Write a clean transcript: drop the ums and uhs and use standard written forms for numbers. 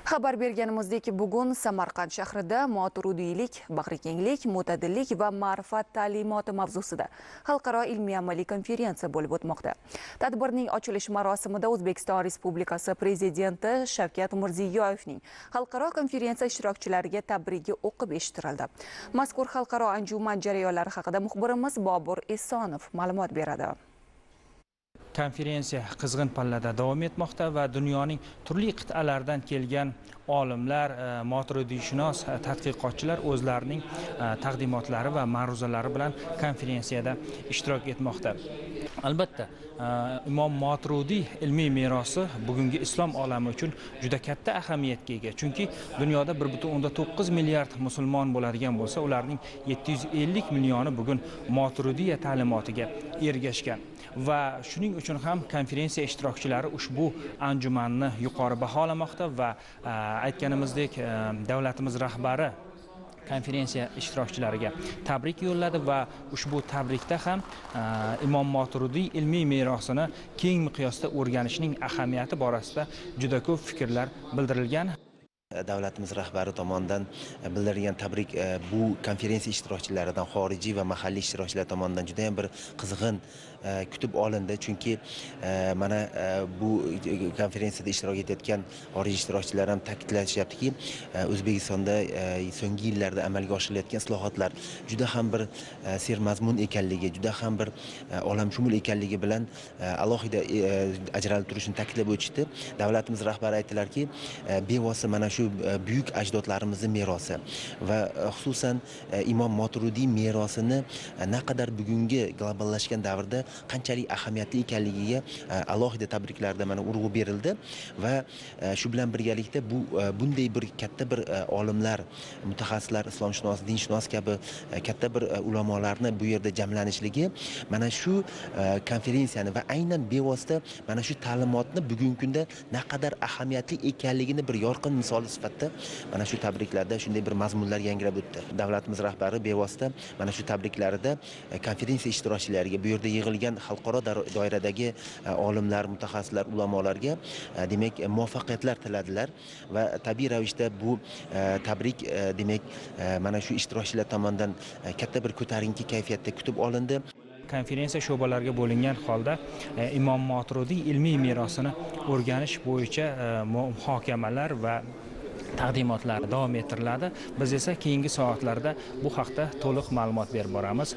Xabar berganimizdek, bugun Samarqand shahrida moturudiylik, bag'rikenglik, mo'tadillik va ma'rifat ta'limoti mavzusida xalqaro ilmiy-amaliy konferensiya bo'lib o'tmoqda. Tadbirning ochilish marosimida O'zbekiston Respublikasi Prezidenti Shavkat Mirziyoyevning xalqaro konferensiya ishtirokchilariga tabrigi o'qib eshittirildi. Mazkur xalqaro anjuman jarayonlari haqida muxbirimiz Bobur Esonov ma'lumot beradi. Konferensiya qizg'in pallada davom etmoqda va dunyoning turli qit'alaridan kelgan olimlar, moturudiyyshunos, tadqiqotchilar o'zlarining taqdimotlari va ma'ruzalari bilan konferensiyada ishtirok etmoqda. Albatta, Imom Moturidiy ilmiy merosi bugungi islom olami uchun juda katta ahamiyatga ega. Chunki dunyoda 1,9 milliard musulmon bo'ladigan bo'lsa, ularning 750 millioni bugun Moturidiya ta'limotiga ergashgan. Va shuning uchun ham konferensiya ishtirokchilari ushbu anjumanni yuqori baholamoqda va aytganimizdek davlatimiz rahbari konferensiya ishtirokchilariga tabrik yo'lladi va ushbu tabrikda ham Imom Moturidiy ilmiy merosini keng miqyosda o'rganishning ahamiyati borasida juda ko'p fikrlar bildirilgan. Davlatimiz rahbari tomonidan bildirilgan tabrik bu konferensiya ishtirokchilaridan xorijiy va mahalliy ishtirokchilar tomonidan juda ham bir qizg'in kutib olindi. Chunki mana bu konferensiyada ishtirok etayotgan xorijiy ishtirokchilar ham ta'kidlashyaptiki, O'zbekistonda so'nggi yillarda amalga oshirilayotgan islohotlar juda ham bir sermazmun ekanligi, juda ham bir olamshumul ekanligi bilan alohida ajralib turishini ta'kidlab o'tishdi. Davlatimiz rahbari aytdilarki, bevosita mana shu buyuk ajdodlarimizning merosi va xususan Imom Moturidiy merosini naqadar bugungi globallashgan davrda qanchalik ahamiyatli ekanligiga alohida tabriklarda mana urg'u berildi va shu bilan birgalikda bunday bir katta bir olimlar, mutaxassislar, islomshunos, dinshunos kabi katta bir ulamolarni bu yerda jamlanishligi mana shu konferensiyani va aynan bevosita mana shu ta'limotni bugungi kunda naqadar ahamiyatli ekanligini bir yorqin misol sifatida mana shu tabriklarda shunday bir mazmunlar yangrab o'tdi. Davlatimiz rahbari bevosita mana shu tabriklarida konferensiya ishtirokchilariga, bu yerda yig'ilgan xalqaro doiradagi olimlar, mutaxassislar, ulamolarga demak muvaffaqiyatlar tiladilar va tabiiy ravishda bu tabrik demak mana shu ishtirokchilar tomonidan katta bir ko'tarinki kayfiyatda kutib olindi. Konferensiya sho'balariga bo'lingan holda Imom Moturidiy ilmiy merosini o'rganish bo'yicha muhokamalar va taqdimotlar davom ettiriladi. Biz esa keyingi soatlarda bu haqda to'liq ma'lumot berib boramiz.